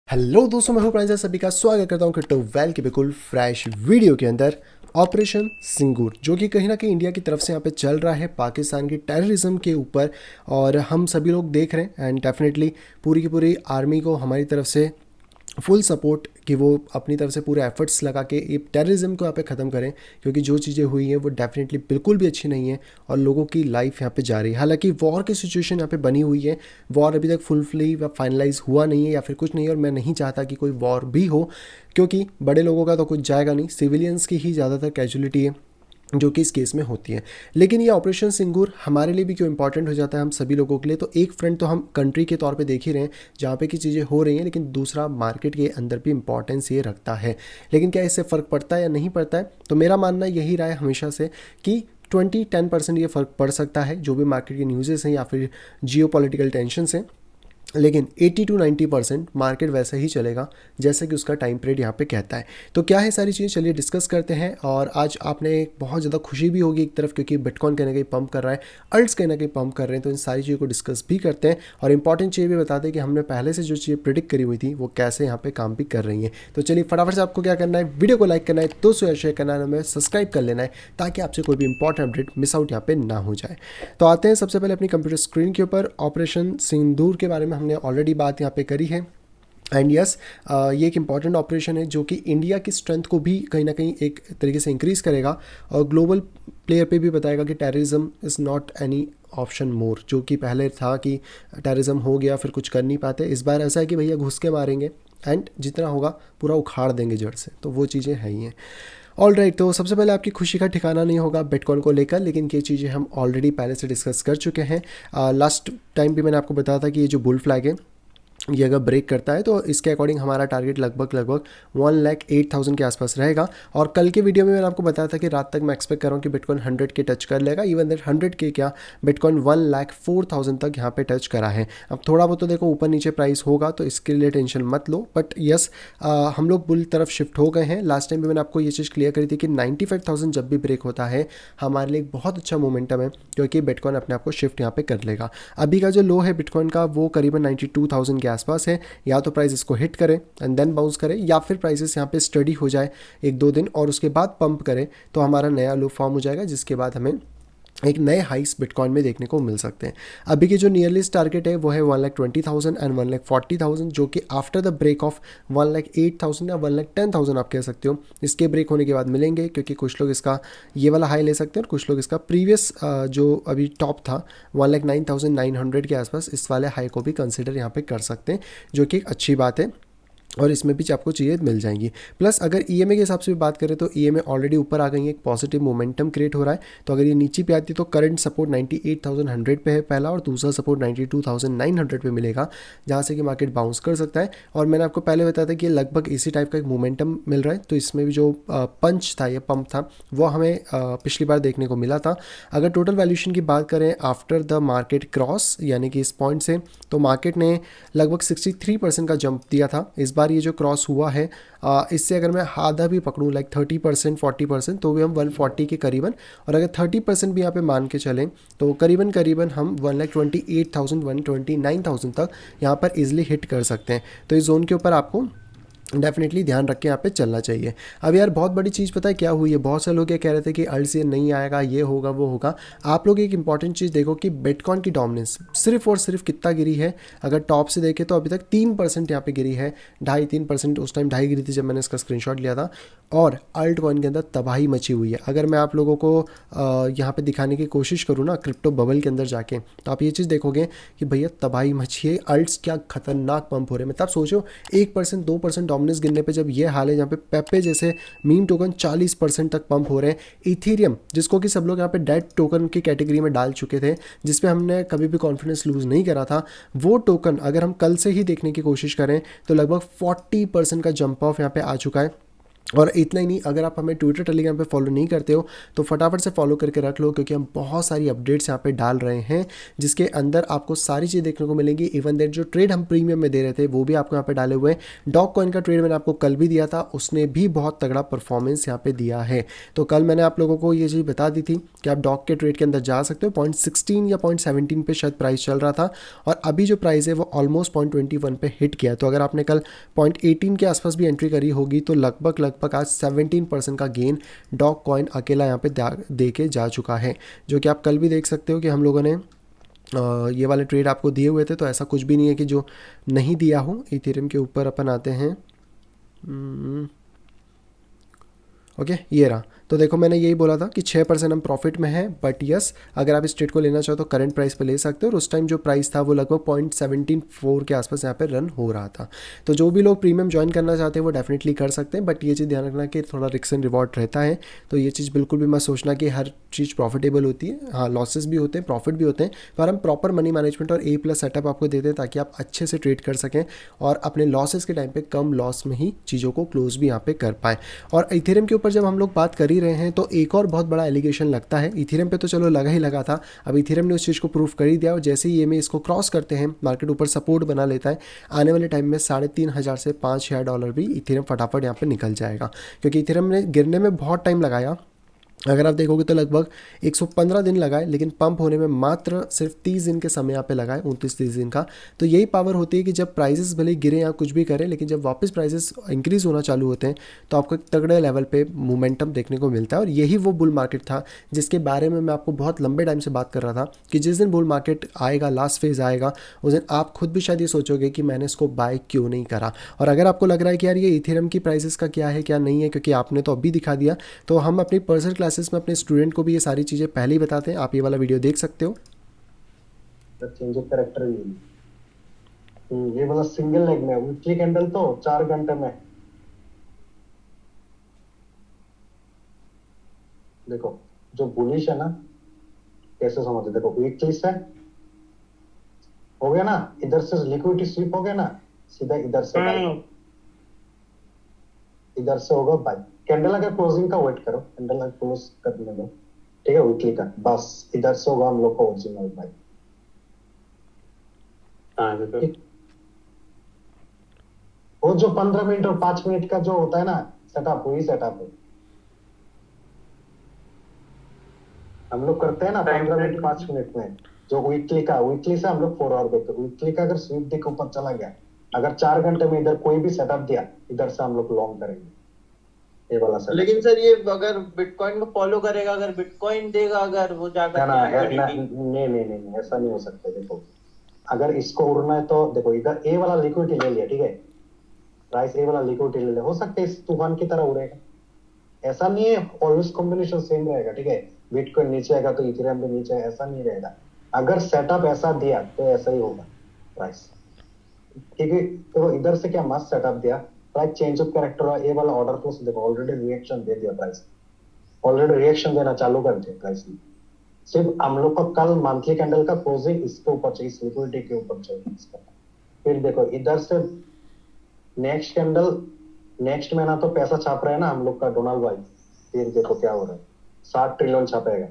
Hello दोस्तों, मैं हूं प्रांजल। सभी का स्वागत करता हूं क्रिप्टो वेल के बिल्कुल फ्रेश वीडियो के अंदर। ऑपरेशन सिंगूर जो कि कहीं ना कहीं इंडिया की तरफ से यहाँ पे चल रहा है पाकिस्तान की टेररिज्म के ऊपर, और हम सभी लोग देख रहे हैं एंड डेफिनेटली पूरी की पूरी आर्मी को हमारी तरफ से फुल सपोर्ट कि वो अपनी तरफ से पूरे एफर्ट्स लगा के ये टेररिज्म को यहाँ पे ख़त्म करें, क्योंकि जो चीज़ें हुई हैं वो डेफिनेटली बिल्कुल भी अच्छी नहीं है और लोगों की लाइफ यहाँ पे जा रही है। हालांकि वॉर की सिचुएशन यहाँ पे बनी हुई है, वॉर अभी तक फुलफिली व फाइनलाइज हुआ नहीं है या फिर कुछ नहीं है, और मैं नहीं चाहता कि कोई वॉर भी हो, क्योंकि बड़े लोगों का तो कुछ जाएगा नहीं, सिविलियंस की ही ज़्यादातर कैजुअलिटी है जो कि इस केस में होती है। लेकिन ये ऑपरेशन सिंगूर हमारे लिए भी क्यों इंपॉर्टेंट हो जाता है, हम सभी लोगों के लिए, तो एक फ्रंट तो हम कंट्री के तौर पे देख ही रहे हैं जहाँ पे की चीज़ें हो रही हैं, लेकिन दूसरा मार्केट के अंदर भी इंपॉर्टेंस ये रखता है। लेकिन क्या इससे फ़र्क पड़ता है या नहीं पड़ता है, तो मेरा मानना यही रहा है हमेशा से कि 10% ये फ़र्क पड़ सकता है जो भी मार्केट की न्यूज़ेस हैं या फिर जियो पॉलिटिकल टेंशन हैं, लेकिन 80 to 90% मार्केट वैसे ही चलेगा जैसे कि उसका टाइम पीरियड यहाँ पे कहता है। तो क्या है सारी चीज़ें, चलिए डिस्कस करते हैं। और आज आपने बहुत ज़्यादा खुशी भी होगी एक तरफ, क्योंकि बिटकॉइन कहीं ना कहीं पंप कर रहा है, अल्ट्स कहीं ना कहीं पंप कर रहे हैं, तो इन सारी चीज़ों को डिस्कस भी करते हैं और इंपॉर्टेंट चीज़ भी बताते हैं कि हमने पहले से जो चीज़ें प्रिडिक्ट करी हुई थी वो कैसे यहाँ पे काम भी कर रही हैं। तो चलिए फटाफट से आपको क्या करना है, वीडियो को लाइक करना है, दोस्तों शेयर करना है, हमें सब्सक्राइब कर लेना है ताकि आपसे कोई भी इंपॉर्टेंट अपडेट मिस आउट यहाँ पे ना हो जाए। तो आते हैं सबसे पहले अपनी कंप्यूटर स्क्रीन के ऊपर। ऑपरेशन सिंदूर के बारे में हमने ऑलरेडी बात यहाँ पे करी है एंड यस, ये एक इम्पॉर्टेंट ऑपरेशन है जो कि इंडिया की स्ट्रेंथ को भी कहीं ना कहीं एक तरीके से इंक्रीज़ करेगा और ग्लोबल प्लेयर पे भी बताएगा कि terrorism is not any option more. जो कि पहले था कि टेररिज्म हो गया फिर कुछ कर नहीं पाते, इस बार ऐसा है कि भैया घुस के मारेंगे एंड जितना होगा पूरा उखाड़ देंगे जड़ से, तो वो चीज़ें हैं ही हैं। ऑल राइट, तो सबसे पहले आपकी खुशी का ठिकाना नहीं होगा बिटकॉइन को लेकर, लेकिन ये चीज़ें हम ऑलरेडी पहले से डिस्कस कर चुके हैं। लास्ट टाइम भी मैंने आपको बताया था कि ये जो बुल फ्लैग है ये अगर ब्रेक करता है तो इसके अकॉर्डिंग हमारा टारगेट लगभग 1,08,000 के आसपास रहेगा। और कल के वीडियो में मैंने आपको बताया था कि रात तक मैं एक्सपेक्ट कर रहा हूँ कि बिटकॉइन 100 के टच कर लेगा, इवन दैट 100 के क्या, बिटकॉइन 1,04,000 तक यहाँ पे टच करा है। अब थोड़ा बहुत तो देखो ऊपर नीचे प्राइस होगा तो इसके लिए टेंशन मत लो, बट यस हम लोग बुल तरफ शिफ्ट हो गए हैं। लास्ट टाइम भी मैंने आपको ये चीज़ क्लियर करी थी कि 95,000 जब भी ब्रेक होता है हमारे लिए एक बहुत अच्छा मोमेंटम है, क्योंकि बिटकॉइन अपने आप को शिफ्ट यहाँ पे कर लेगा। अभी का जो लो है बिटकॉइन का वो करीबन 92,000 के आसपास है। या तो प्राइस इसको हिट करे एंड देन बाउंस करे, या फिर प्राइसेस यहाँ पे स्टडी हो जाए एक दो दिन और उसके बाद पंप करे, तो हमारा नया लो फॉर्म हो जाएगा, जिसके बाद हमें एक नए हाइस बिटकॉइन में देखने को मिल सकते हैं। अभी की जो नियरलिस्ट टारगेट है वो है 1,20,000 एंड 1,40,000, जो कि आफ्टर द ब्रेक ऑफ 1,08,000 या 1,10,000 आप कह सकते हो, इसके ब्रेक होने के बाद मिलेंगे, क्योंकि कुछ लोग इसका ये वाला हाई ले सकते हैं और कुछ लोग इसका प्रीवियस जो अभी टॉप था 1,09,900 के आसपास, इस वाले हाई को भी कंसिडर यहाँ पे कर सकते हैं, जो कि एक अच्छी बात है और इसमें भी आपको चीज़ें मिल जाएंगी। प्लस अगर ईएमए के हिसाब से भी बात करें तो ईएमए ऑलरेडी ऊपर आ गई है, एक पॉजिटिव मोमेंटम क्रिएट हो रहा है। तो अगर ये नीचे पे आती है तो करंट सपोर्ट 98,100 पे है पहला, और दूसरा सपोर्ट 92,900 पे मिलेगा, जहाँ से कि मार्केट बाउंस कर सकता है। और मैंने आपको पहले बताया था कि लगभग इसी टाइप का एक मोमेंटम मिल रहा है, तो इसमें भी जो पंच था या पंप था वो हमें पिछली बार देखने को मिला था। अगर टोटल वैल्यूशन की बात करें आफ्टर द मार्केट क्रॉस यानी कि इस पॉइंट से, तो मार्केट ने लगभग 63% का जंप दिया था। इस बार ये जो क्रॉस हुआ है इससे अगर मैं आधा भी पकड़ूँ लाइक 30% 40%, तो भी हम 140 के करीबन, और अगर 30% भी यहाँ पे मान के चलें तो करीबन करीबन हम 1,28,000 1,29,000 तक यहाँ पर इजीली हिट कर सकते हैं। तो इस जोन के ऊपर आपको डेफिनेटली ध्यान रख के यहाँ पे चलना चाहिए। अब यार बहुत बड़ी चीज़ पता है क्या हुई है, बहुत से लोग ये कह रहे थे कि अल्ट्स ये नहीं आएगा, ये होगा वो होगा। आप लोग एक इंपॉर्टेंट चीज़ देखो कि बिटकॉइन की डोमिनेंस सिर्फ और सिर्फ कितना गिरी है, अगर टॉप से देखें तो अभी तक 3% यहाँ पे गिरी है, 2.5-3%, उस टाइम 2.5 गिरी थी जब मैंने इसका स्क्रीनशॉट लिया था। और अल्ट कॉइन के अंदर तबाही मची हुई है। अगर मैं आप लोगों को यहाँ पे दिखाने की कोशिश करूँ ना क्रिप्टो बबल के अंदर जाके, तो आप ये चीज़ देखोगे कि भैया तबाही मची है, अल्ट्स क्या खतरनाक पंप हो रहे हैं। मतलब सोचो 1% 2% डोमिनेंस गिरने पे जब ये हाल है, जहाँ पे पेपे जैसे मीम टोकन 40% तक पंप हो रहे हैं। इथेरियम जिसको कि सब लोग यहाँ पे डेड टोकन की कैटेगरी में डाल चुके थे, जिसपे हमने कभी भी कॉन्फिडेंस लूज़ नहीं करा था, वो टोकन अगर हम कल से ही देखने की कोशिश करें तो लगभग 40% का जंप ऑफ यहाँ पे आ चुका है। और इतना ही नहीं, अगर आप हमें ट्विटर टेलीग्राम पे फॉलो नहीं करते हो तो फटाफट से फॉलो करके रख लो, क्योंकि हम बहुत सारी अपडेट्स यहाँ पे डाल रहे हैं जिसके अंदर आपको सारी चीज़ देखने को मिलेंगी। इवन दैट जो ट्रेड हम प्रीमियम में दे रहे थे वो भी आपको यहाँ पे डाले हुए हैं। डॉग कॉइन का ट्रेड मैंने आपको कल भी दिया था, उसने भी बहुत तगड़ा परफॉर्मेंस यहाँ पे दिया है। तो कल मैंने आप लोगों को ये चीज़ बता दी थी कि आप डॉग के ट्रेड के अंदर जा सकते हो। 0.16 या 0.17 पे शायद प्राइस चल रहा था, और अभी जो प्राइस है वो ऑलमोस्ट 0.21 पे हिट किया। तो अगर आपने कल 0.18 के आसपास भी एंट्री करी होगी तो लगभग लगभग आज 17% का गेन डॉग कॉइन अकेला यहाँ पे दे के जा चुका है, जो कि आप कल भी देख सकते हो कि हम लोगों ने ये वाले ट्रेड आपको दिए हुए थे। तो ऐसा कुछ भी नहीं है कि जो नहीं दिया हो। इथेरियम के ऊपर अपन आते हैं। ओके, ये रहा। तो देखो मैंने यही बोला था कि 6% हम प्रॉफिट में हैं, बट यस अगर आप इस ट्रेड को लेना चाहो तो करंट प्राइस पे ले सकते हो। और उस टाइम जो प्राइस था वो लगभग 0.174 के आसपास यहाँ पे रन हो रहा था। तो जो भी लोग प्रीमियम ज्वाइन करना चाहते हैं वो डेफिनेटली कर सकते हैं, बट ये चीज़ ध्यान रखना कि थोड़ा रिस्क एंड रिवॉर्ड रहता है। तो ये चीज़ बिल्कुल भी मत सोचना कि हर चीज़ प्रॉफिटेबल होती है। हाँ, लॉसेस भी होते हैं, प्रॉफिट भी होते हैं, पर हम प्रॉपर मनी मैनेजमेंट और A+ सेटअप आपको देते हैं ताकि आप अच्छे से ट्रेड कर सकें और अपने लॉसेस के टाइम पे कम लॉस में ही चीज़ों को क्लोज भी यहाँ पे कर पाएँ। और इथेरियम के ऊपर जब हम लोग बात कर ही रहे हैं तो एक और बहुत बड़ा एलिगेशन लगता है। इथेरियम पे तो चलो लगा ही लगा था, अब इथेरियम ने उस चीज़ को प्रूफ कर ही दिया। और जैसे ही ये में इसको क्रॉस करते हैं, मार्केट ऊपर सपोर्ट बना लेता है, आने वाले टाइम में $3,500 से $5,000 भी इथेरियम फटाफट यहाँ पे निकल जाएगा, क्योंकि इथेरियम ने गिरने में बहुत टाइम लगाया। अगर आप देखोगे तो लगभग 115 दिन लगाए, लेकिन पंप होने में मात्र सिर्फ 30 दिन के समय यहाँ पे लगाए, 29-30 दिन का। तो यही पावर होती है कि जब प्राइसेस भले गिरे या कुछ भी करें, लेकिन जब वापस प्राइसेस इंक्रीज होना चालू होते हैं तो आपको एक तगड़े लेवल पे मोमेंटम देखने को मिलता है। और यही वो बुल मार्केट था जिसके बारे में मैं आपको बहुत लंबे टाइम से बात कर रहा था कि जिस दिन बुल मार्केट आएगा, लास्ट फेज आएगा, उस दिन आप खुद भी शायद ये सोचोगे कि मैंने इसको बाय क्यों नहीं करा। और अगर आपको लग रहा है कि यार ये इथेरियम की प्राइसेस का क्या है क्या नहीं है, क्योंकि आपने तो अभी दिखा दिया, तो हम अपनी पर्सनल क्लासेस में अपने स्टूडेंट को भी ये सारी चीज़ें पहले ही बताते हैं। आप ये वाला वीडियो देख सकते हो। चेंज ऑफ कैरेक्टर ये वाला सिंगल लेग में वीकली कैंडल तो 4 घंटे में देखो जो बुलिश है ना, कैसे समझे, देखो वीकली से हो गया ना, इधर से लिक्विडिटी स्वीप हो गया ना, सीधा इधर से बाय, इधर से होगा बाय। कैंडल अगर क्लोजिंग का वेट करो, कैंडल अगर क्लोज करने दो, ठीक है, वीकली का, बस इधर से होगा हम लोग को ओरिजिनल बाय। वो जो 15 मिनट और 5 मिनट का जो होता है ना सेटअप, वही सेटअप है हम लोग करते हैं ना 15 मिनट 5 मिनट में। जो वीकली का, वीकली से हम लोग 4 आवर देखते हैं। वीकली का अगर स्वीप देख ऊपर चला गया, अगर 4 घंटे में इधर कोई भी सेटअप दिया, इधर से हम लोग लॉन्ग करेंगे ये वाला सेटअप। लेकिन सर ये अगर बिटकॉइन को फॉलो करेगा, अगर बिटकॉइन देगा, अगर वो जाकर नहीं ऐसा नहीं हो सकता। देखो अगर इसको उड़ना है तो देखो इधर ए वाला लिक्विडिटी ले लिया, ठीक है, प्राइस ए वाला लिक्विडिटी ले लिया, हो सकता है इस तूफान की तरह उड़ेगा, ऐसा नहीं है ऑलवेज कॉम्बिनेशन सेम रहेगा, ठीक है। बिटकॉइन नीचे आएगा तो इथेरियम भी नीचे, ऐसा नहीं रहेगा। अगर सेटअप ऐसा दिया तो ऐसा ही होगा प्राइस, ठीक है। तो इधर से क्या मस्त सेटअप दिया, प्राइस चेंज ऑफ कैरेक्टर, ए वाला ऑर्डर तो देखो ऑलरेडी रिएक्शन दे दिया, प्राइस ऑलरेडी रिएक्शन देना चालू कर दिया प्राइस ने। सिर्फ हम लोग को कल मंथली कैंडल का क्लोजिंग इसके ऊपर चाहिए, इस लिक्विडिटी के ऊपर चाहिए इसका। फिर देखो इधर से नेक्स्ट कैंडल, नेक्स्ट महीना तो पैसा छाप रहे हैं ना हम लोग का डोनाल्ड भाई, फिर देखो क्या हो रहा है, 60 ट्रिलियन छापेगा।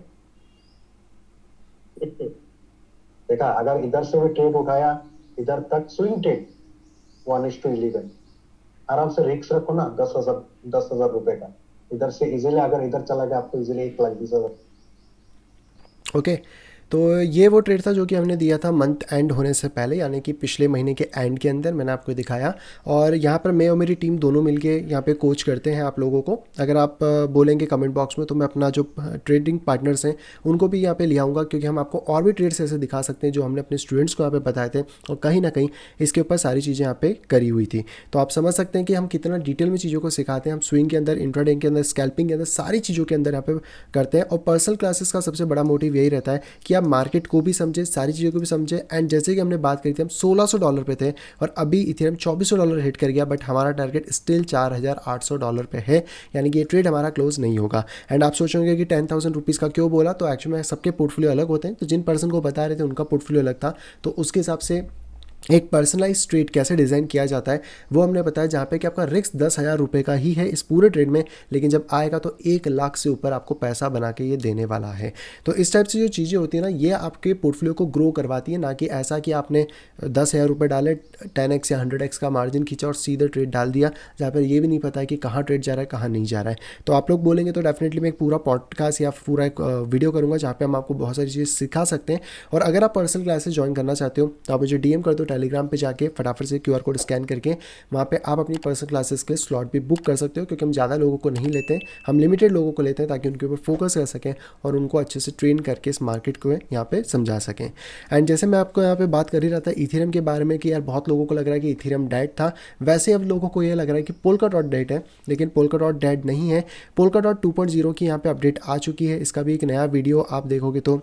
देखा, अगर इधर से भी ट्रेड उठाया, इधर तक स्विंग ट्रेड 1:11, आराम से रिस्क रखो ना, 10,000 रुपए का, इधर से इजीली अगर इधर चला गया आपको इजीली 1,20,000। ओके, तो ये वो ट्रेड था जो कि हमने दिया था मंथ एंड होने से पहले, यानी कि पिछले महीने के एंड के अंदर मैंने आपको दिखाया। और यहाँ पर मैं और मेरी टीम दोनों मिलके यहाँ पे कोच करते हैं आप लोगों को। अगर आप बोलेंगे कमेंट बॉक्स में तो मैं अपना जो ट्रेडिंग पार्टनर्स हैं उनको भी यहाँ पे ले आऊँगा, क्योंकि हम आपको और भी ट्रेड्स ऐसे दिखा सकते हैं जो हमने अपने स्टूडेंट्स को यहाँ पे बताए थे, और कहीं ना कहीं इसके ऊपर सारी चीज़ें यहाँ पे करी हुई थी। तो आप समझ सकते हैं कि हम कितना डिटेल में चीज़ों को सिखाते हैं। हम स्विंग के अंदर, इंट्राडे के अंदर, स्कैल्पिंग के अंदर, सारी चीज़ों के अंदर यहाँ पे करते हैं। और पर्सनल क्लासेस का सबसे बड़ा मोटिव यही रहता है कि आप मार्केट को भी समझे, सारी चीज़ों को भी समझे। एंड जैसे कि हमने बात करी थी, हम $1,600 पे थे और अभी इथेरियम $2,400 हिट कर गया, बट हमारा टारगेट स्टिल $4,800 पे है, यानी कि ये ट्रेड हमारा क्लोज नहीं होगा। एंड आप सोचोगे कि 10,000 रुपीज़ का क्यों बोला, तो एक्चुअली में सबके पोर्टफोलियो अलग होते हैं। तो जिन पर्सन को बता रहे थे उनका पोर्टफोलियो अलग था, तो उसके हिसाब से एक पर्सनलाइज ट्रेड कैसे डिज़ाइन किया जाता है वो हमने बताया, जहाँ पे कि आपका रिस्क 10,000 रुपये का ही है इस पूरे ट्रेड में, लेकिन जब आएगा तो 1 लाख से ऊपर आपको पैसा बना के ये देने वाला है। तो इस टाइप से जो चीज़ें होती है ना, ये आपके पोर्टफोलियो को ग्रो करवाती है, ना कि ऐसा कि आपने 10,000 रुपये डाले, 10x या 100x का मार्जिन खींचा और सीधे ट्रेड डाल दिया, जहाँ पर ये भी नहीं पता है कि कहाँ ट्रेड जा रहा है कहाँ नहीं जा रहा है। तो आप लोग बोलेंगे तो डेफिनेटली मैं एक पूरा पॉडकास्ट या पूरा एक वीडियो करूँगा जहाँ पे हम आपको बहुत सारी चीज़ें सिखा सकते हैं। और अगर आप पर्सनल क्लासेस ज्वाइन करना चाहते हो तो आप मुझे DM कर दो टेलीग्राम पे जाके, फटाफट से QR कोड स्कैन करके वहाँ पे आप अपनी पर्सनल क्लासेस के स्लॉट भी बुक कर सकते हो, क्योंकि हम ज़्यादा लोगों को नहीं लेते हैं, हम लिमिटेड लोगों को लेते हैं ताकि उनके ऊपर फोकस कर सकें और उनको अच्छे से ट्रेन करके इस मार्केट को यहाँ पे समझा सकें। एंड जैसे मैं आपको यहाँ पे बात कर ही रहा था इथेरियम के बारे में कि यार बहुत लोगों को लग रहा है कि इथेरियम डेड था, वैसे अब लोगों को ये लग रहा है कि पोल्काडॉट डेड है, लेकिन पोल्काडॉट डेड नहीं है। पोल्काडॉट 2.0 की यहाँ पे अपडेट आ चुकी है, इसका भी एक नया वीडियो आप देखोगे तो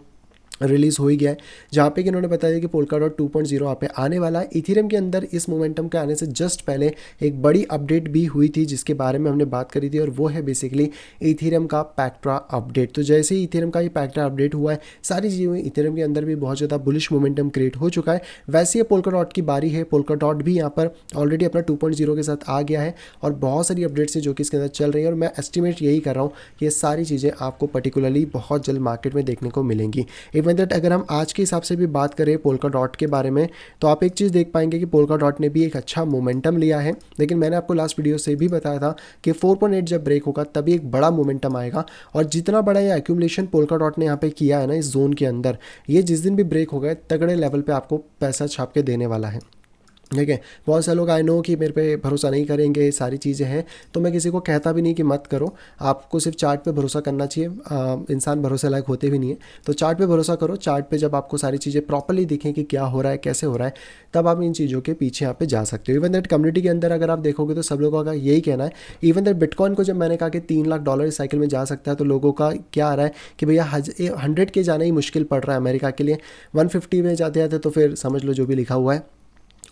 रिलीज़ हो ही गया है, जहाँ पे कि इन्होंने बताया कि पोल्काडॉट 2.0 यहाँ पे आने वाला है। इथेरियम के अंदर इस मोमेंटम के आने से जस्ट पहले एक बड़ी अपडेट भी हुई थी जिसके बारे में हमने बात करी थी, और वो है बेसिकली इथेरियम का पैक्ट्रा अपडेट। तो जैसे ही इथेरियम का ये पैक्ट्रा अपडेट हुआ है, सारी चीज़ें हुई, इथेरियम के अंदर भी बहुत ज़्यादा बुलिश मोमेंटम क्रिएट हो चुका है। वैसे ये पोल्काडॉट की बारी है, पोल्काडॉट भी यहाँ पर ऑलरेडी अपना 2.0 के साथ आ गया है और बहुत सारी अपडेट्स हैं जो कि इसके अंदर चल रही है, और मैं एस्टिमेट यही कर रहा हूँ कि ये सारी चीज़ें आपको पर्टिकुलरली बहुत जल्द मार्केट में देखने को मिलेंगी। इवन दैट अगर हम आज के हिसाब से भी बात करें पोल्काडॉट के बारे में, तो आप एक चीज़ देख पाएंगे कि पोल्काडॉट ने भी एक अच्छा मोमेंटम लिया है, लेकिन मैंने आपको लास्ट वीडियो से भी बताया था कि 4.8 जब ब्रेक होगा तभी एक बड़ा मोमेंटम आएगा, और जितना बड़ा ये एक्यूमुलेशन पोल्काडॉट ने यहाँ पे किया है ना इस जोन के अंदर, ये जिस दिन भी ब्रेक होगा तगड़े लेवल पे आपको पैसा छाप के देने वाला है। ठीक है, बहुत सारे लोग आई नो कि मेरे पे भरोसा नहीं करेंगे, सारी चीज़ें हैं, तो मैं किसी को कहता भी नहीं कि मत करो, आपको सिर्फ चार्ट पे भरोसा करना चाहिए। इंसान भरोसे लायक होते भी नहीं है, तो चार्ट पे भरोसा करो। चार्ट पे जब आपको सारी चीज़ें प्रॉपर्ली दिखें कि क्या हो रहा है कैसे हो रहा है, तब आप इन चीज़ों के पीछे यहाँ पे जा सकते हो। इवन दैट कम्युनिटी के अंदर अगर आप देखोगे तो सब लोगों का यही कहना है। इवन दैट बिटकॉइन को जब मैंने कहा कि $3 लाख इस साइकिल में जा सकता है, तो लोगों का क्या आ रहा है कि भैया 100 के जाना ही मुश्किल पड़ रहा है अमेरिका के लिए, 150 में जाते जाते तो फिर समझ लो जो भी लिखा हुआ है,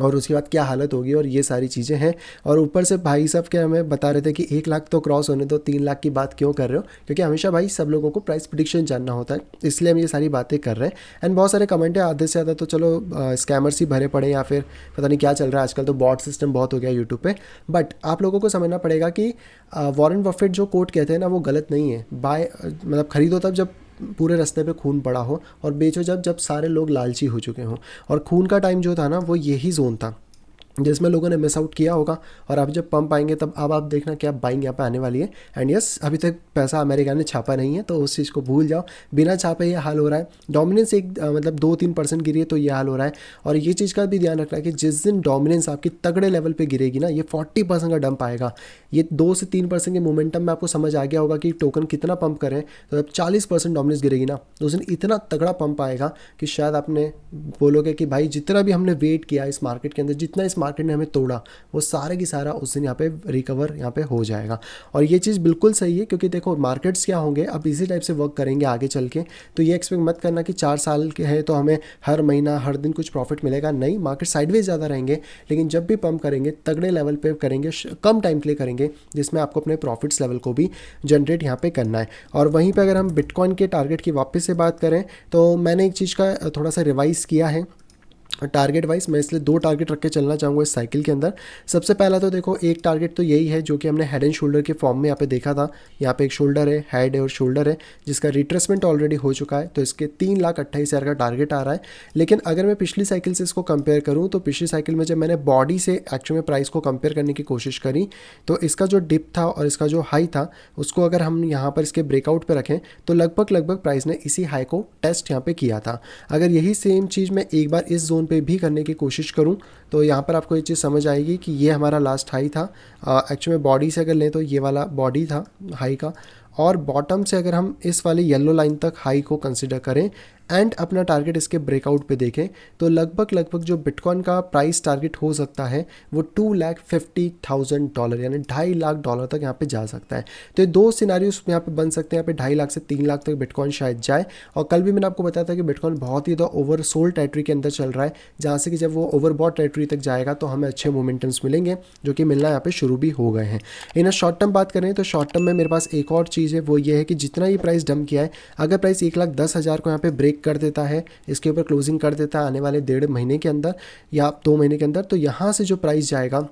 और उसके बाद क्या हालत होगी, और ये सारी चीज़ें हैं। और ऊपर से भाई साहब क्या हमें बता रहे थे कि 1 लाख तो क्रॉस होने दो, 3 लाख की बात क्यों कर रहे हो, क्योंकि हमेशा भाई सब लोगों को प्राइस प्रिडिक्शन जानना होता है, इसलिए हम ये सारी बातें कर रहे हैं। एंड बहुत सारे कमेंट है, आधे से ज़्यादा तो चलो स्कैमर्स ही भरे पड़े, या फिर पता नहीं क्या चल रहा है आजकल, तो बॉट सिस्टम बहुत हो गया यूट्यूब पे। बट आप लोगों को समझना पड़ेगा कि वॉरेन बफेट जो कोट कहते हैं ना, वो गलत नहीं है। बाय मतलब खरीदो तब जब पूरे रास्ते पे खून पड़ा हो, और बेचो जब जब सारे लोग लालची हो चुके हों। और खून का टाइम जो था ना, वो यही जोन था जिसमें लोगों ने मिस आउट किया होगा, और अब जब पंप आएंगे तब अब आप देखना क्या बाइंग यहाँ पे आने वाली है। एंड यस, अभी तक पैसा अमेरिका ने छापा नहीं है, तो उस चीज़ को भूल जाओ, बिना छापे ये हाल हो रहा है। डोमिनेंस एक मतलब 2-3% गिरी है तो ये हाल हो रहा है। और ये चीज़ का भी ध्यान रखना है कि जिस दिन डोमिनेंस आपकी तगड़े लेवल पे गिरेगी ना, ये 40% का डंप आएगा। ये 2 से 3% के मोमेंटम में आपको समझ आ गया होगा कि टोकन कितना पंप करें, तो जब 40% डोमिनेंस गिरेगी ना, तो उस दिन इतना तगड़ा पंप आएगा कि शायद आपने बोलोगे कि भाई जितना भी हमने वेट किया इस मार्केट के अंदर, जितना इस मार्केट ने हमें तोड़ा, वो सारे की सारा उस दिन यहाँ पे रिकवर यहाँ पे हो जाएगा। और ये चीज़ बिल्कुल सही है, क्योंकि देखो मार्केट्स क्या होंगे अब इसी टाइप से वर्क करेंगे आगे चल के। तो ये एक्सपेक्ट मत करना कि 4 साल के हैं तो हमें हर महीना हर दिन कुछ प्रॉफिट मिलेगा, नहीं, मार्केट साइडवेज ज़्यादा रहेंगे, लेकिन जब भी पंप करेंगे तगड़े लेवल पे करेंगे, कम टाइम के लिए करेंगे, जिसमें आपको अपने प्रॉफिट्स लेवल को भी जनरेट यहाँ पे करना है। और वहीं पर अगर हम बिटकॉइन के टारगेट की वापस से बात करें, तो मैंने एक चीज़ का थोड़ा सा रिवाइज़ किया है टारगेट वाइज। मैं इसलिए 2 टारगेट रख के चलना चाहूँगा इस साइकिल के अंदर। सबसे पहला तो देखो, एक टारगेट तो यही है जो कि हमने हेड एंड शोल्डर के फॉर्म में यहाँ पे देखा था। यहाँ पे एक शोल्डर है, हेड है और शोल्डर है, जिसका रिट्रेसमेंट ऑलरेडी हो चुका है, तो इसके 3,28,000 का टारगेट आ रहा है। लेकिन अगर मैं पिछली साइकिल से इसको कंपेयर करूँ, तो पिछली साइकिल में जब मैंने बॉडी से एक्चुअल में प्राइस को कंपेयर करने की कोशिश करी, तो इसका जो डिप था और इसका जो हाई था, उसको अगर हम यहाँ पर इसके ब्रेकआउट पर रखें, तो लगभग प्राइस ने इसी हाई को टेस्ट यहाँ पे किया था। अगर यही सेम चीज़ मैं एक बार इस जोन पे भी करने की कोशिश करूं, तो यहाँ पर आपको ये चीज़ समझ आएगी कि ये हमारा लास्ट हाई था। एक्चुअली में बॉडी से अगर लें तो ये वाला बॉडी था हाई का, और बॉटम से अगर हम इस वाले येलो लाइन तक हाई को कंसिडर करें एंड अपना टारगेट इसके ब्रेकआउट पे देखें, तो लगभग जो बिटकॉइन का प्राइस टारगेट हो सकता है वो $250,000 यानी $2.5 लाख तक यहाँ पे जा सकता है। तो ये 2 सिनारियोस यहाँ पे बन सकते हैं, यहाँ पे 2.5 लाख से 3 लाख तक बिटकॉइन शायद जाए। और कल भी मैंने आपको बताया था कि बिटकॉइन बहुत ही ओवरसोल्ड टेरिटरी के अंदर चल रहा है, जहाँ से कि जब वो ओवरबॉट टेरिटरी तक जाएगा तो हमें अच्छे मोमेंटम्स मिलेंगे, जो कि मिलना यहाँ पे शुरू भी हो गए हैं। इन शॉर्ट टर्म बात करें तो शॉर्ट टर्म में मेरे पास एक और चीज़ चीज़ है वो ये है कि जितना ये प्राइस डंप किया है, अगर प्राइस 1,10,000 को यहाँ पे ब्रेक कर देता है, इसके ऊपर क्लोजिंग कर देता है आने वाले 1.5 महीने के अंदर या 2 महीने के अंदर, तो यहाँ से जो प्राइस जाएगा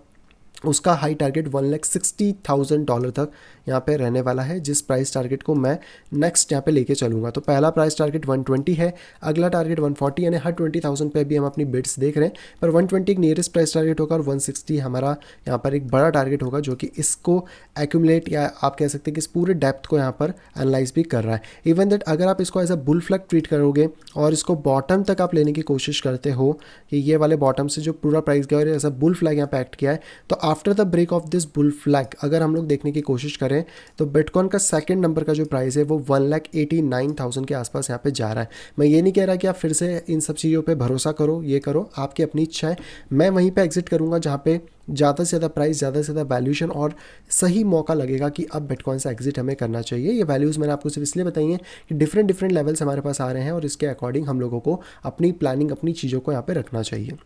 उसका हाई टारगेट $1,60,000 तक यहाँ पे रहने वाला है, जिस प्राइस टारगेट को मैं नेक्स्ट यहाँ पे लेके चलूँगा। तो पहला प्राइस टारगेट 120 है, अगला टारगेट 140, यानी हर 20,000 पे भी हम अपनी बिड्स देख रहे हैं, पर 120 एक नियरेस्ट प्राइस टारगेट होगा और 160 हमारा यहाँ पर एक बड़ा टारगेट होगा जो कि इसको एक्यूमुलेट या आप कह सकते हैं कि इस पूरे डेप्थ को यहाँ पर एनालाइज भी कर रहा है। इवन दैट अगर आप इसको as a bull flag treat करोगे और इसको बॉटम तक आप लेने की कोशिश करते हो कि ये वाले बॉटम से जो पूरा प्राइस गया और एज अ बुल फ्लैग यहाँ पे एक्ट किया है, तो after the break of this bull flag अगर हम लोग देखने की कोशिश करें तो बिटकॉइन का सेकंड नंबर का जो प्राइस है वो 1,89,000 के आसपास यहाँ पे जा रहा है। मैं ये नहीं कह रहा कि आप फिर से इन सब चीज़ों पे भरोसा करो, ये करो, आपकी अपनी इच्छा है। मैं वहीं पे एग्जिट करूँगा जहाँ पे ज़्यादा से ज़्यादा प्राइस, ज़्यादा से ज़्यादा वैल्यूशन और सही मौका लगेगा कि अब बिटकॉइन से एग्जिट हमें करना चाहिए। ये वैल्यूज़ मैंने आपको सिर्फ इसलिए बताई हैं कि डिफरेंट लेवल्स हमारे पास आ रहे हैं और इसके अकॉर्डिंग हम लोगों को अपनी प्लानिंग, अपनी चीज़ों को यहाँ पे रखना चाहिए।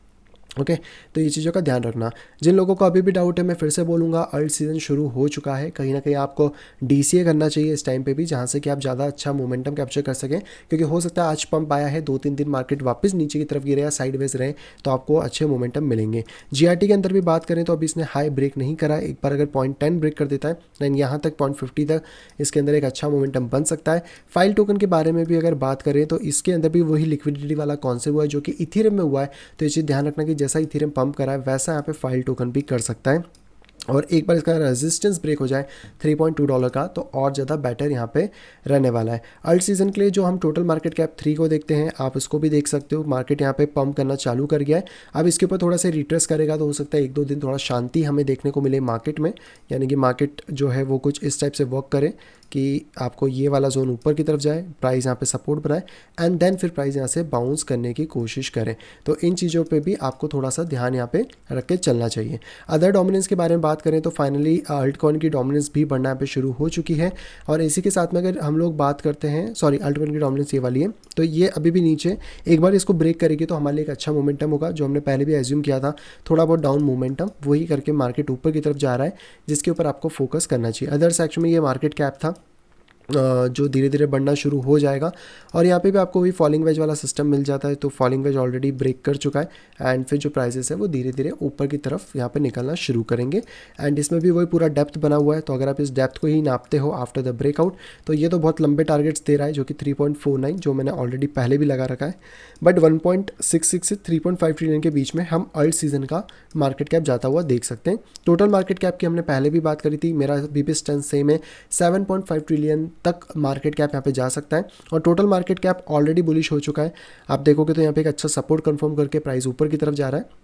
ओके तो ये चीज़ों का ध्यान रखना। जिन लोगों को अभी भी डाउट है, मैं फिर से बोलूँगा, अल्ट सीज़न शुरू हो चुका है। कहीं ना कहीं आपको DCA करना चाहिए इस टाइम पे भी, जहाँ से कि आप ज़्यादा अच्छा मोमेंटम कैप्चर कर सकें, क्योंकि हो सकता है आज पंप आया है, 2-3 दिन मार्केट वापस नीचे की तरफ गिरे या साइडवेज रहे, तो आपको अच्छे मोमेंटम मिलेंगे। GRT के अंदर भी बात करें तो अभी इसने हाई ब्रेक नहीं करा है। एक बार अगर 0.10 ब्रेक कर देता है दैन यहाँ तक 0.50 तक इसके अंदर एक अच्छा मोमेंटम बन सकता है। फाइल टोकन के बारे में भी अगर बात करें तो इसके अंदर भी वही लिक्विडिटी वाला कॉन्सेप्ट हुआ है जो कि इथेरियम में हुआ है। तो ये चीज़ ध्यान रखना कि जैसा इथेरियम पंप है वैसा यहाँ पे फाइल टोकन भी कर सकता है, और एक बार इसका रेजिस्टेंस ब्रेक हो जाए $3.2 का तो और ज़्यादा बेटर यहाँ पे रहने वाला है। अल्ट सीजन के लिए जो हम टोटल मार्केट कैप 3 को देखते हैं, आप इसको भी देख सकते हो। मार्केट यहाँ पे पंप करना चालू कर गया है। अब इसके ऊपर थोड़ा सा रिट्रेस करेगा तो हो सकता है 1-2 दिन थोड़ा शांति हमें देखने को मिले मार्केट में, यानी कि मार्केट जो है वो कुछ इस टाइप से वर्क करे कि आपको ये वाला जोन ऊपर की तरफ जाए, प्राइस यहाँ पे सपोर्ट बनाए एंड देन फिर प्राइस यहाँ से बाउंस करने की कोशिश करें। तो इन चीज़ों पे भी आपको थोड़ा सा ध्यान यहाँ पे रख के चलना चाहिए। अदर डोमिनेंस के बारे में बात करें तो फाइनली अल्टकॉइन की डोमिनेंस भी बढ़ना यहाँ पे शुरू हो चुकी है, और इसी के साथ में अगर हम लोग बात करते हैं, अल्टकॉइन की डोमिनेंस ये वाली है, तो ये अभी भी नीचे, एक बार इसको ब्रेक करेगी तो हमारे लिए एक अच्छा मोमेंटम होगा। जो हमने पहले भी एज्यूम किया था, थोड़ा बहुत डाउन मोमेंटम, वही करके मार्केट ऊपर की तरफ जा रहा है, जिसके ऊपर आपको फोकस करना चाहिए। अदर सेक्शन में ये मार्केट कैप था जो धीरे धीरे बढ़ना शुरू हो जाएगा, और यहाँ पे भी आपको वही फॉलिंग वेज वाला सिस्टम मिल जाता है। तो फॉलिंग वेज ऑलरेडी ब्रेक कर चुका है एंड फिर जो प्राइसेस है वो धीरे धीरे ऊपर की तरफ यहाँ पे निकलना शुरू करेंगे, एंड इसमें भी वही पूरा डेप्थ बना हुआ है। तो अगर आप इस डेप्थ को ही नापते हो आफ्टर द ब्रेकआउट, तो ये तो बहुत लंबे टारगेट्स दे रहा है, जो कि 3.49 जो मैंने ऑलरेडी पहले भी लगा रखा है, बट 1.66 से 3.5 ट्रिलियन के बीच में हम अल्ट सीजन का मार्केट कैप जाता हुआ देख सकते हैं। टोटल मार्केट कैप की हमने पहले भी बात करी थी, मेरा भी स्टेंस सेम है, 7.5 ट्रिलियन तक मार्केट कैप यहाँ पे जा सकता है, और total market cap already bullish हो चुका है। आप देखोगे तो यहाँ पे एक अच्छा सपोर्ट कंफर्म करके प्राइस ऊपर की तरफ जा रहा है,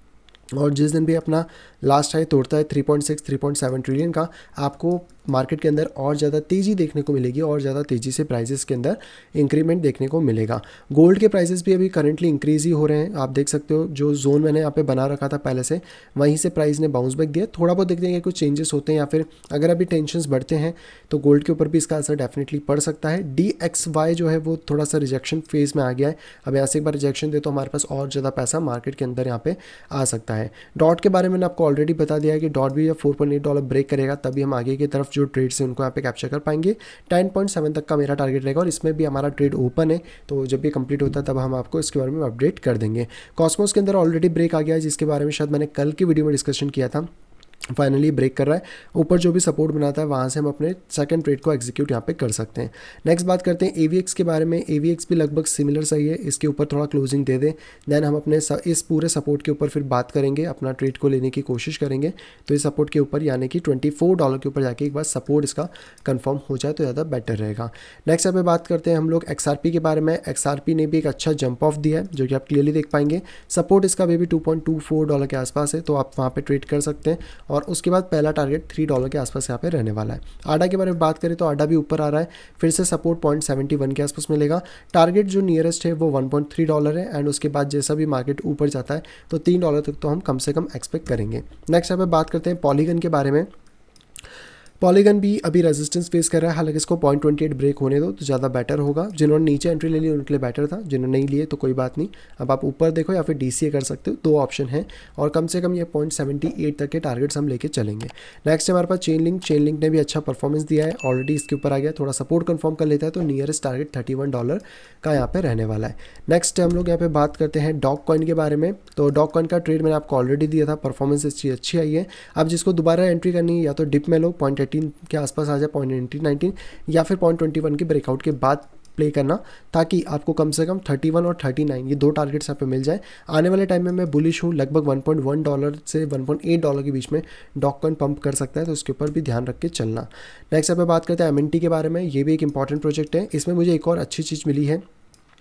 और जिस दिन भी अपना लास्ट हाई तोड़ता है 3.6-3.7 ट्रिलियन का, आपको मार्केट के अंदर और ज़्यादा तेज़ी देखने को मिलेगी, और ज़्यादा तेज़ी से प्राइसेस के अंदर इंक्रीमेंट देखने को मिलेगा। गोल्ड के प्राइसेस भी अभी करंटली इंक्रीज ही हो रहे हैं। आप देख सकते हो जो जोन मैंने यहाँ पे बना रखा था पहले से, वहीं से प्राइस ने बाउंस बैक दिया। थोड़ा बहुत देखते हैं कि कुछ चेंजेस होते हैं, या फिर अगर अभी टेंशन्स बढ़ते हैं तो गोल्ड के ऊपर भी इसका असर डेफिनेटली पड़ सकता है। DXY जो है वो थोड़ा सा रिजेक्शन फेज में आ गया है। अब यहाँ से एक बार रिजेक्शन दे तो हमारे पास और ज़्यादा पैसा मार्केट के अंदर यहाँ पे आ सकता है। डॉट के बारे में मैंने आपको ऑलरेडी बता दिया है कि डॉट भी जब $4.8 ब्रेक करेगा तभी हम आगे की तरफ जो ट्रेड्स हैं उनको यहाँ पे कैप्चर कर पाएंगे। 10.7 तक का मेरा टारगेट रहेगा, और इसमें भी हमारा ट्रेड ओपन है, तो जब भी कंप्लीट होता है तब हम आपको इसके बारे में अपडेट कर देंगे। कॉस्मोस के अंदर ऑलरेडी ब्रेक आ गया है, जिसके बारे में शायद मैंने कल की वीडियो में डिस्कशन किया था। फाइनली ब्रेक कर रहा है, ऊपर जो भी सपोर्ट बनाता है वहाँ से हम अपने सेकंड ट्रेड को एग्जीक्यूट यहाँ पे कर सकते हैं। नेक्स्ट बात करते हैं AVX के बारे में। AVX भी लगभग सिमिलर सही है, इसके ऊपर थोड़ा क्लोजिंग दे दें, देन हम अपने इस पूरे सपोर्ट के ऊपर फिर बात करेंगे, अपना ट्रेड को लेने की कोशिश करेंगे। तो इस सपोर्ट के ऊपर यानी कि $24 के ऊपर जाके एक बार सपोर्ट इसका कन्फर्म हो जाए तो ज़्यादा बेटर रहेगा। नेक्स्ट यहाँ पे बात करते हैं हम लोग XRP के बारे में। XRP ने भी एक अच्छा जंप ऑफ दिया है, जो कि आप क्लियरली देख पाएंगे। सपोर्ट इसका भी $2.24 के आसपास है, तो आप वहाँ पर ट्रेड कर सकते हैं, और उसके बाद पहला टारगेट $3 के आसपास यहाँ पे रहने वाला है। आडा के बारे में बात करें तो आडा भी ऊपर आ रहा है, फिर से सपोर्ट 0.71 के आसपास मिलेगा। टारगेट जो नियरेस्ट है वो $1.3 है, एंड उसके बाद जैसा भी मार्केट ऊपर जाता है तो $3 तक तो हम कम से कम एक्सपेक्ट करेंगे। नेक्स्ट यहाँ पे बात करते हैं पॉलीगन के बारे में। पॉलीगन भी अभी रेजिस्टेंस फेस कर रहा है, हालांकि इसको 0.28 ब्रेक होने दो तो ज़्यादा बेटर होगा। जिन्होंने नीचे एंट्री ले ली उनके लिए बेटर था, जिन्होंने नहीं लिए तो कोई बात नहीं। अब आप ऊपर देखो या फिर DCA कर सकते हो, दो ऑप्शन है और कम से कम ये 0.78 तक के टारगेट्स हम लेके चलेंगे। नेक्स्ट हमारे पास चेन लिंक ने भी अच्छा परफॉर्मेंस दिया है, ऑलरेडी इसके ऊपर आ गया, थोड़ा सपोर्ट कंफर्म कर लेता है तो नियरेस्ट टारगेट $31 का यहाँ पे रहने वाला है। नेक्स्ट हम लोग यहाँ पे बात करते हैं डॉग कॉइन के बारे में। तो डॉग कॉइन का ट्रेड मैंने आपको ऑलरेडी दिया था, परफॉर्मेंस इसकी अच्छी आई है। अब जिसको दोबारा एंट्री करनी है या तो डिप में लो 0.18 के आसपास आ जाए, 0.19 या फिर 0.21 के ब्रेकआउट के बाद प्ले करना, ताकि आपको कम से कम 31 और 39 ये दो टारगेट्स यहाँ पे मिल जाए। आने वाले टाइम में मैं बुलिश हूँ, लगभग $1.1 से $1.8 के बीच में डॉग कॉइन पंप कर सकता है, तो उसके ऊपर भी ध्यान रख के चलना। नेक्स्ट यहाँ पे बात करते हैं MNT के बारे में। ये भी एक इंपॉर्टेंट प्रोजेक्ट है, इसमें मुझे एक और अच्छी चीज़ मिली है,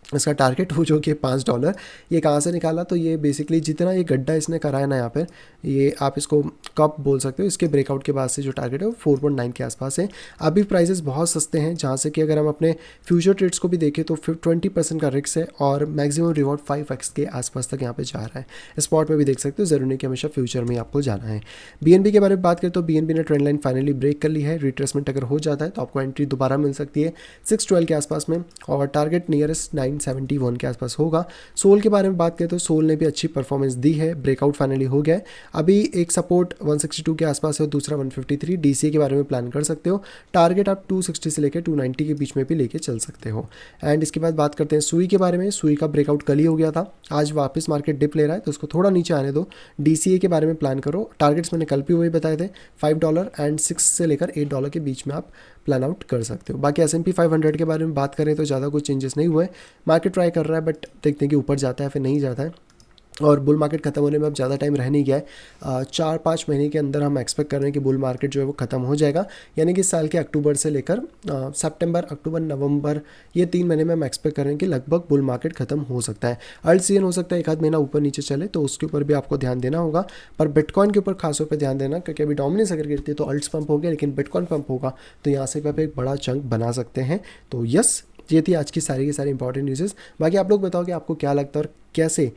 इसका टारगेट हो जो कि $5। ये कहाँ से निकाला, तो ये बेसिकली जितना ये गड्ढा इसने कराया ना यहाँ पर, ये आप इसको कप बोल सकते हो, इसके ब्रेकआउट के बाद से जो टारगेट है वो 4.9 के आसपास है। अभी प्राइसेस बहुत सस्ते हैं, जहाँ से कि अगर हम अपने फ्यूचर ट्रेड्स को भी देखें तो 20% का रिस्क है और मैक्सिमम रिवॉर्ड 5x के आसपास तक यहाँ पे जा रहा है। स्पॉट में भी देख सकते हो, ज़रूरी नहीं कि हमेशा फ्यूचर में आपको जाना है। BNB के बारे में बात करें तो BNB ने ट्रेंड लाइन फाइनली ब्रेक कर ली है। रिट्रेसमेंट अगर हो जाता है तो आपको एंट्री दोबारा मिल सकती है 612 के आसपास में, और टारगेट नियरेस्ट 971 के आसपास होगा। सोल के बारे में बात करें तो सोल ने भी अच्छी परफॉर्मेंस दी है, ब्रेकआउट फाइनली हो गया है। अभी एक सपोर्ट 162 के आसपास है और दूसरा 153। DCA के बारे में प्लान कर सकते हो, टारगेट आप 260 से लेकर 290 के बीच में भी लेके चल सकते हो। एंड इसके बाद बात करते हैं सुई के बारे में। सुई का ब्रेकआउट कल ही हो गया था, आज वापस मार्केट डिप ले रहा है तो उसको थोड़ा नीचे आने दो। DCA के बारे में प्लान करो, टारगेट्स मैंने कल भी वही बताए थे, $5 एंड 6 से लेकर $8 के बीच में आप प्लान आउट कर सकते हो। बाकी S&P 500 के बारे में बात करें तो ज़्यादा कुछ चेंजेस नहीं हुए, मार्केट ट्राई कर रहा है, बट देखते हैं कि ऊपर जाता है फिर नहीं जाता है। और बुल मार्केट ख़त्म होने में अब ज़्यादा टाइम रह नहीं गया है, 4-5 महीने के अंदर हम एक्सपेक्ट कर रहे हैं कि बुल मार्केट जो है वो ख़त्म हो जाएगा। यानी कि इस साल के अक्टूबर से लेकर सितंबर, अक्टूबर, नवंबर, ये 3 महीने में हम एक्सपेक्ट कर रहे हैं कि लगभग बुल मार्केट ख़त्म हो सकता है। अल्ट सीजन हो सकता है एक आध महीना ऊपर नीचे चले, तो उसके ऊपर भी आपको ध्यान देना होगा। पर बिटकॉइन के ऊपर खासतौर पर ध्यान देना, क्योंकि अभी डोमिनेंस अगर गिरती है तो अल्ट्स पंप हो गया, लेकिन बिटकॉइन पंप होगा तो यहाँ से आप एक बड़ा चंक बना सकते हैं। तो यस, ये थी आज की सारी इंपॉर्टेंट न्यूज़। बाकी आप लोग बताओ कि आपको क्या लगता है और कैसे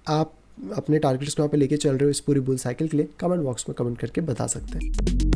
आप अपने टारगेट्स को यहाँ पे लेके चल रहे हो इस पूरी बुल साइकिल के लिए, कमेंट बॉक्स में कमेंट करके बता सकते हैं।